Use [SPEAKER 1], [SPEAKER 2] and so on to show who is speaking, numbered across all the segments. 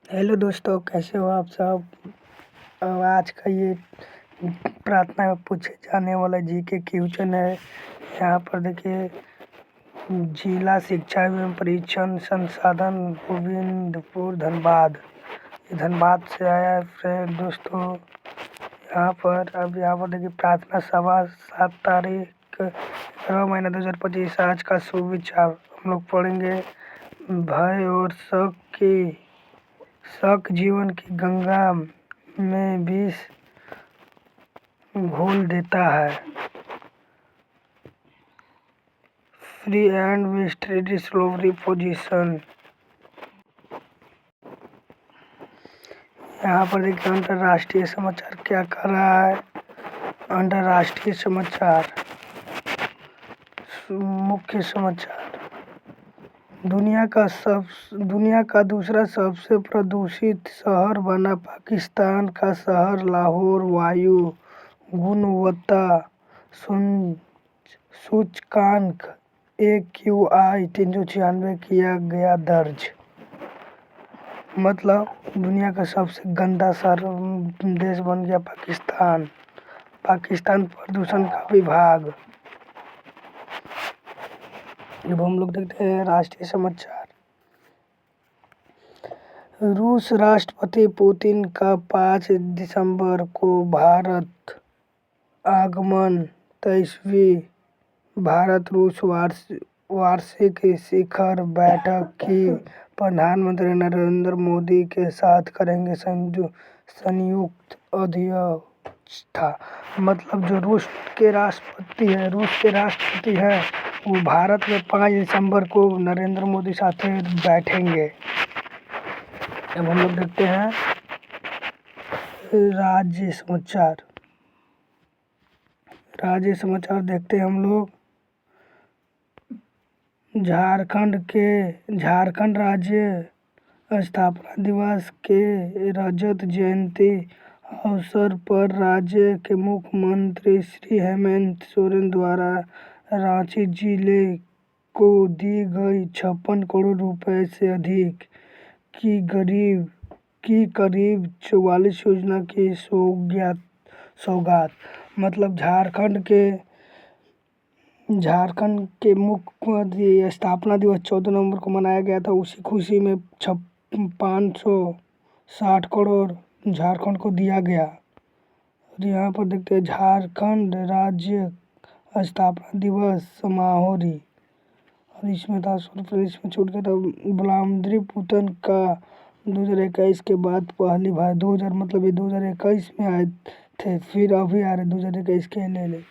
[SPEAKER 1] Hello दोस्तों, कैसे हो आप सब। आज का ये प्रार्थना में पूछे जाने वाला जीके क्वेश्चन है। यहाँ पर देखिए, जिला शिक्षा एवं परीक्षण संसाधन गोविंदपुर धनबाद, ये धनबाद से आया है फ्रेंड दोस्तों। यहाँ पर देखिए, प्रार्थना सभा 7 तारीख 11 महीना 2025। आज का शुभ विचार हम लोग पढ़ेंगे। भय और शक जीवन की गंगा में विष घोल देता है। फ्री एंड मिस्ट्री स्लोवरी पोजीशन। यहाँ पर देखिए, अंतर्राष्ट्रीय समाचार क्या कर रहा है। अंतर्राष्ट्रीय समाचार, मुख्य समाचार। दुनिया का दूसरा सबसे प्रदूषित शहर बना पाकिस्तान का शहर लाहौर वायु गुणवत्ता सूचकांक AQI 396 किया गया दर्ज। मतलब दुनिया का सबसे गंदा शहर देश बन गया पाकिस्तान प्रदूषण का विभाग। अब हम लोग देखते हैं राष्ट्रीय समाचार। रूस राष्ट्रपति पुतिन का 5 दिसंबर को भारत आगमन। 23वीं भारत रूस वार्षिक शिखर बैठक की प्रधानमंत्री नरेंद्र मोदी के साथ करेंगे संयुक्त अध्यक्षता। मतलब जो रूस के राष्ट्रपति हैं वो भारत में 5 दिसंबर को नरेंद्र मोदी साथ बैठेंगे। अब हम लोग देखते हैं राज्य समाचार देखते हैं हम लोग। झारखंड राज्य स्थापना दिवस के रजत जयंती अवसर पर राज्य के मुख्यमंत्री श्री हेमंत सोरेन द्वारा रांची जिले को दी गई 56 करोड़ रुपए से अधिक की करीब 44 योजना की सौगात। मतलब झारखंड के मुख्यमंत्री स्थापना दिवस 14 नवंबर को मनाया गया था। उसी खुशी में 560 करोड़ झारखंड को दिया गया। और यहाँ पर देखते हैं झारखंड राज्य स्थापना दिवस समारोह। और इसमें था 100 रुपये, इसमें छूट गया था। व्लादिमीर पुतिन का 2021 के बाद पहली बार 2000 मतलब ये 2021 में आए थे, फिर अभी आ रहे 2021 के ले।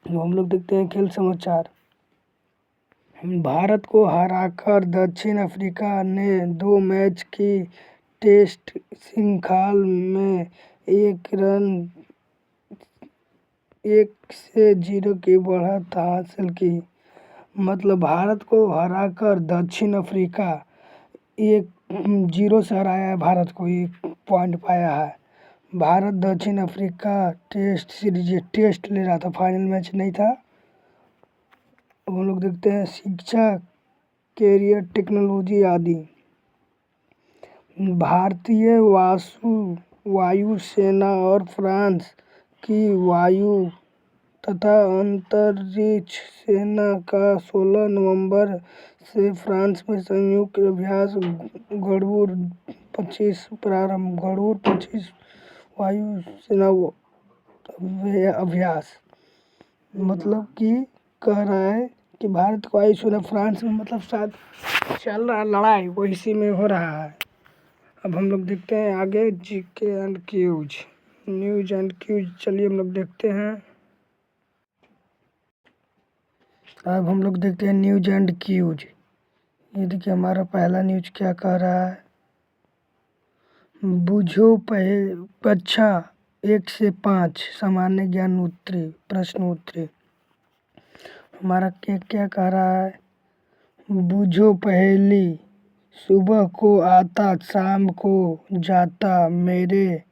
[SPEAKER 1] तो हम लोग देखते हैं खेल समाचार। भारत को हराकर दक्षिण अफ्रीका ने 2 मैच की टेस्ट श्रृंखला में 1-0 की बढ़त हासिल की। मतलब भारत को हराकर दक्षिण अफ्रीका 1-0 से हराया है। भारत को 1 पॉइंट पाया है। भारत दक्षिण अफ्रीका टेस्ट ले रहा था, फाइनल मैच नहीं था। अब हम लोग देखते हैं शिक्षा, कैरियर, टेक्नोलॉजी आदि। भारतीय वायु सेना और फ्रांस की वायु तथा अंतरिक्ष सेना का 16 नवंबर से फ्रांस में संयुक्त अभ्यास गरुड़ 25 प्रारंभ। गरुड़ 25 वायु सेना अभ्यास मतलब कि कह रहा है कि भारत को वायु सेना फ्रांस में मतलब शायद चल रहा लड़ाई, वो इसी में हो रहा है। अब हम लोग देखते हैं आगे GK and news and quiz. चलिए हम लोग देखते हैं। अब हम लोग देखते हैं न्यूज एंड क्यूज। ये देखिए, हमारा पहला न्यूज क्या कह रहा है। बूझो कक्षा 1 से 5 सामान्य ज्ञान प्रश्न उत्तरी। हमारा क्या कह रहा है। बूझो पहेली, सुबह को आता शाम को जाता, मेरे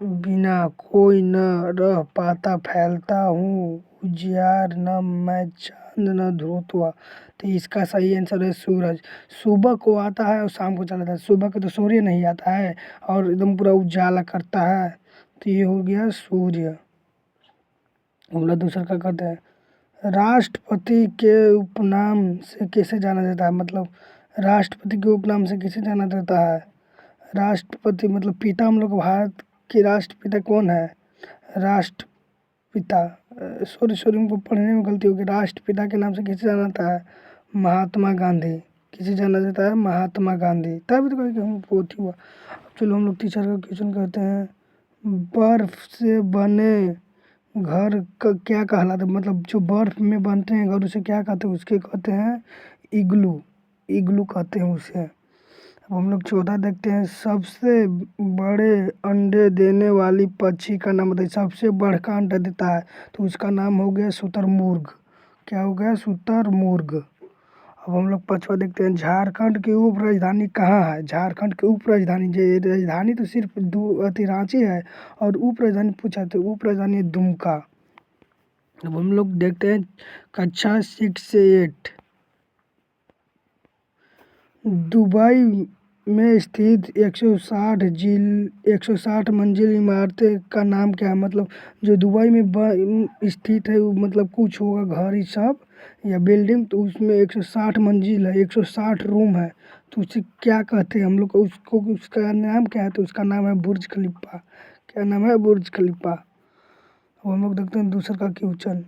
[SPEAKER 1] बिना कोई न रह पाता फैलता हूँ उजियार न मैं चांद न ध्रुव। तो इसका सही आंसर है सूरज। सुबह को आता है और शाम को चला जाता है। सुबह को तो सूर्य नहीं आता है और एकदम पूरा उजाला करता है, तो ये हो गया सूर्य। हम लोग दूसरा क्या करते हैं, राष्ट्रपति के उपनाम से किसे जाना जाता है। मतलब राष्ट्रपति के उपनाम से किसे जाना जाता है। राष्ट्रपति मतलब पिता, हम लोग भारत के राष्ट्रपिता कौन है। राष्ट्रपिता, सॉरी हमको पढ़ने में गलती हो गई। राष्ट्रपिता के नाम से किसे जाना जाता है, महात्मा गांधी। किसे जाना जाता है, महात्मा गांधी। तभी तो कहीं हम बहुत ही हुआ। चलो हम लोग टीचर का क्वेश्चन करते हैं, बर्फ से बने घर का क्या कहलाता है। मतलब जो बर्फ में बनते हैं घर उसे क्या कहते हैं, उसके कहते हैं इग्लू। इग्लू कहते हैं उसे। अब हम लोग 14 देखते हैं, सबसे बड़े अंडे देने वाली पक्षी का नाम बताइए। सबसे बड़का अंडा देता है तो उसका नाम हो गया शुतुरमुर्ग। क्या हो गया, शुतुरमुर्ग। अब हम लोग 5वां देखते हैं, झारखंड की उप राजधानी कहाँ है। झारखंड की उप राजधानी, राजधानी तो सिर्फ रांची है और उप राजधानी पूछा तो उप राजधानी है दुमका। अब हम लोग देखते हैं कक्षा 6 से 8, दुबई में स्थित 160 मंजिल इमारतें का नाम क्या है। मतलब जो दुबई में स्थित है वो मतलब कुछ होगा घर ही सब या बिल्डिंग, तो उसमें 160 मंजिल है, 160 रूम है, तो उसे क्या कहते हैं हम लोग को। उसको उसका नाम क्या है, तो उसका नाम है बुर्ज खलीफा। क्या नाम है, बुर्ज खलीफा। अब हम लोग देखते हैं दूसरा का क्वेश्चन,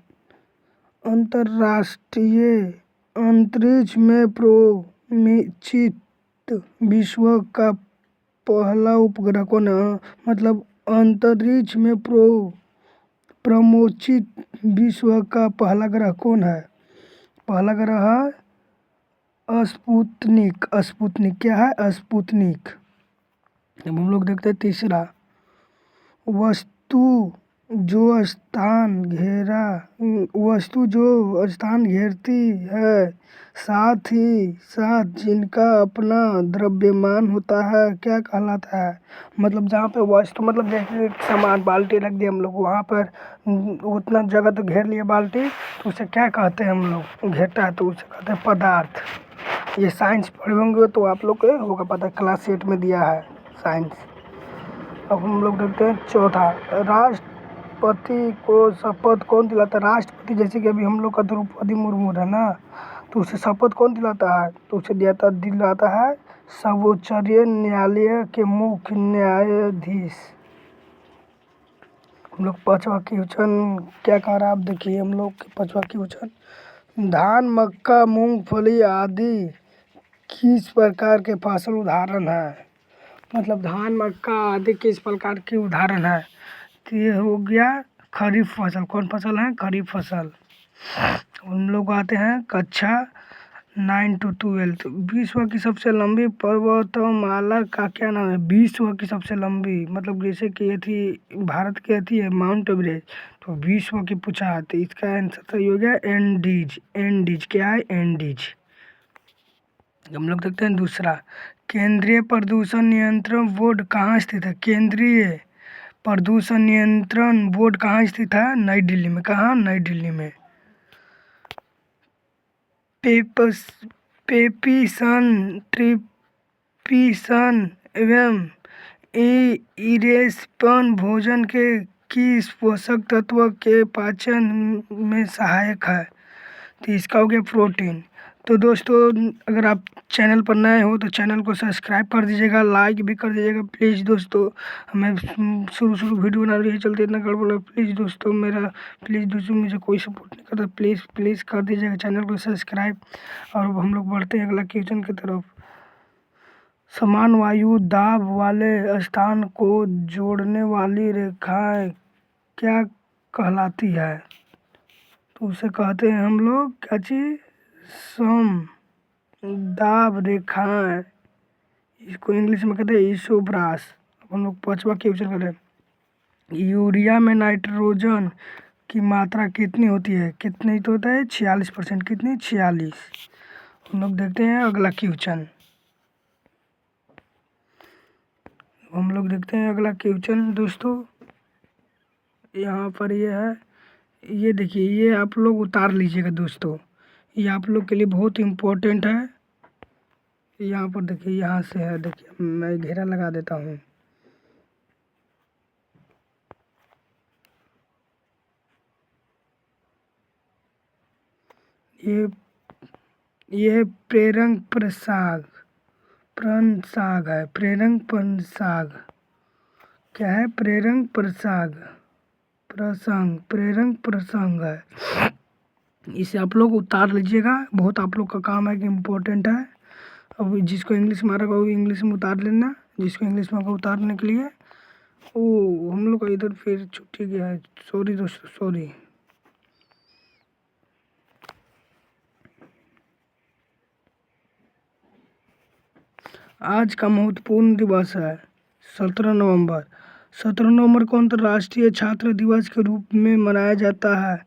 [SPEAKER 1] अंतर्राष्ट्रीय अंतरिक्ष में प्रोमिचित विश्व का पहला उपग्रह कौन है। मतलब अंतरिक्ष में प्रमोचित विश्व का पहला ग्रह कौन है। पहला ग्रह है स्पुतनिक। स्पुतनिक क्या है, स्पुतनिक। अब हम लोग देखते हैं तीसरा, वस्तु जो स्थान घेरती है साथ ही साथ जिनका अपना द्रव्यमान होता है क्या कहलाता है। मतलब जहाँ पे वस्तु, मतलब जैसे सामान बाल्टी रख दिया हम लोग वहाँ पर उतना जगह तो घेर लिया बाल्टी, तो उसे क्या कहते हैं हम लोग, घेरता है तो उसे कहते हैं पदार्थ। ये साइंस पढ़े होंगे तो आप लोग को होगा पता, क्लास 8 में दिया है साइंस। अब हम लोग देखते हैं चौथा, राष्ट्रपति को शपथ कौन दिलाता है। राष्ट्रपति जैसे कि अभी हम लोग का द्रौपदी मुर्मू है ना, तो उसे शपथ कौन दिलाता है, तो उसे दिलाता है सर्वोच्च न्यायालय के मुख्य न्यायाधीश। हम लोग 5वां क्वेश्चन क्या कह रहा है, आप देखिए हम लोग 5वां क्वेश्चन, धान मक्का मूंगफली आदि किस प्रकार के फसल उदाहरण है। मतलब धान मक्का आदि किस प्रकार की उदाहरण है, तो ये हो गया खरीफ फसल। कौन फसल है, खरीफ फसल। हम लोग आते हैं कक्षा 9 to 12, विश्व की सबसे लंबी पर्वतमाला का क्या नाम है। विश्व की सबसे लंबी, मतलब जैसे कि ये थी भारत की थी है माउंट एवरेस्ट, तो विश्व की पूछा है तो इसका आंसर सही हो गया एंडीज। एंडीज क्या है, एंडीज। हम लोग देखते हैं दूसरा, केंद्रीय प्रदूषण नियंत्रण बोर्ड कहाँ स्थित है। केंद्रीय प्रदूषण नियंत्रण बोर्ड कहाँ स्थित है, नई दिल्ली में। कहाँ, नई दिल्ली में। पेपीसन, ट्रिप्सिन एवं इरेस्पन भोजन के किस पोषक तत्व के पाचन में सहायक है, तो इसका हो गया प्रोटीन। तो दोस्तों अगर आप चैनल पर नए हो तो चैनल को सब्सक्राइब कर दीजिएगा, लाइक भी कर दीजिएगा प्लीज़ दोस्तों। हमें शुरू वीडियो बना रही है चलते इतना गड़बड़, प्लीज़ दोस्तों मेरा, प्लीज़ दोस्तों मुझे कोई सपोर्ट नहीं करता, प्लीज़ कर दीजिएगा चैनल को सब्सक्राइब। और हम लोग बढ़ते हैं अगला क्वेश्चन की तरफ, समान वायु दाब वाले स्थान को जोड़ने वाली रेखाएं क्या कहलाती है, तो उसे कहते हैं हम लोग क्या चीज़, सम दाब रेखाएं। इसको इंग्लिश में कहते हैं इसोब्रास। हम लोग 5वां क्वेश्चन करें, यूरिया में नाइट्रोजन की मात्रा कितनी होती है। कितनी तो होता है 46%। कितनी, 46। हम लोग देखते हैं अगला क्वेश्चन। हम लोग देखते हैं अगला क्वेश्चन दोस्तों। यहाँ पर ये है, ये देखिए, ये आप लोग उतार लीजिएगा दोस्तों, ये आप लोग के लिए बहुत इम्पोर्टेंट है। यहाँ पर देखिए, यहाँ से है, देखिए मैं घेरा लगा देता हूँ। ये प्रेरंग प्रसाग प्रसाग है, प्रेरंग प्रसाग क्या है, प्रेरंग प्रसाग प्रसंग, प्रेरंग प्रसंग है। इसे आप लोग उतार लीजिएगा, बहुत आप लोग का काम है कि इम्पोर्टेंट है। अब जिसको इंग्लिश में आ रहा है वो इंग्लिश में उतार लेना, जिसको इंग्लिश में उतारने के लिए वो हम लोग का इधर फिर छुट्टी गया है, सॉरी दोस्तों सॉरी। आज का महत्वपूर्ण दिवस है 17 नवंबर। 17 नवंबर को अंतर्राष्ट्रीय छात्र दिवस के रूप में मनाया जाता है,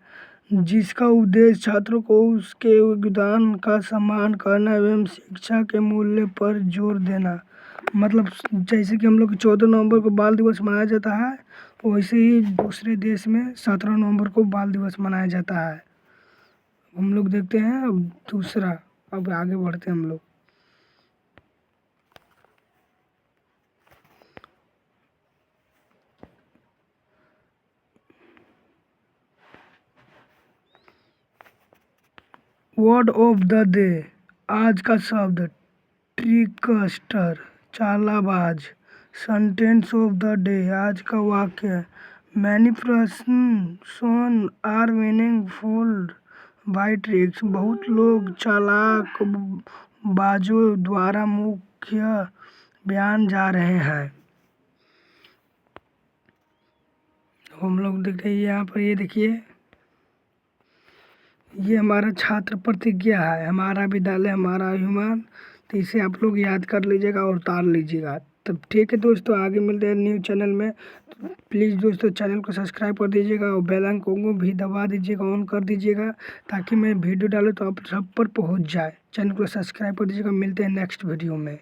[SPEAKER 1] जिसका उद्देश्य छात्रों को उसके योगदान का सम्मान करना एवं शिक्षा के मूल्य पर जोर देना। मतलब जैसे कि हम लोग 14 नवंबर को बाल दिवस मनाया जाता है, वैसे ही दूसरे देश में 17 नवंबर को बाल दिवस मनाया जाता है। हम लोग देखते हैं अब दूसरा, अब आगे बढ़ते हैं हम लोग। वर्ड ऑफ द डे, आज का शब्द ट्रिकस्टर, चालाबाज। सेंटेंस ऑफ द डे, आज का वाक्य, many person are meaningful by tricks, बहुत लोग चालाक बाजों द्वारा मुख्य बयान जा रहे हैं। हम लोग देख रहे हैं यहाँ पर, ये देखिए, ये हमारा छात्र प्रतिज्ञा है, हमारा विद्यालय हमारा अभिमान। तो इसे आप लोग याद कर लीजिएगा और उतार लीजिएगा। तब ठीक है दोस्तों, आगे मिलते हैं न्यू चैनल में। तो प्लीज़ दोस्तों चैनल को सब्सक्राइब कर दीजिएगा और बेल आइकन को भी दबा दीजिएगा, ऑन कर दीजिएगा, ताकि मैं वीडियो डालूँ तो आप सब पर पहुंच जाए। चैनल को सब्सक्राइब कर दीजिएगा। मिलते हैं नेक्स्ट वीडियो में।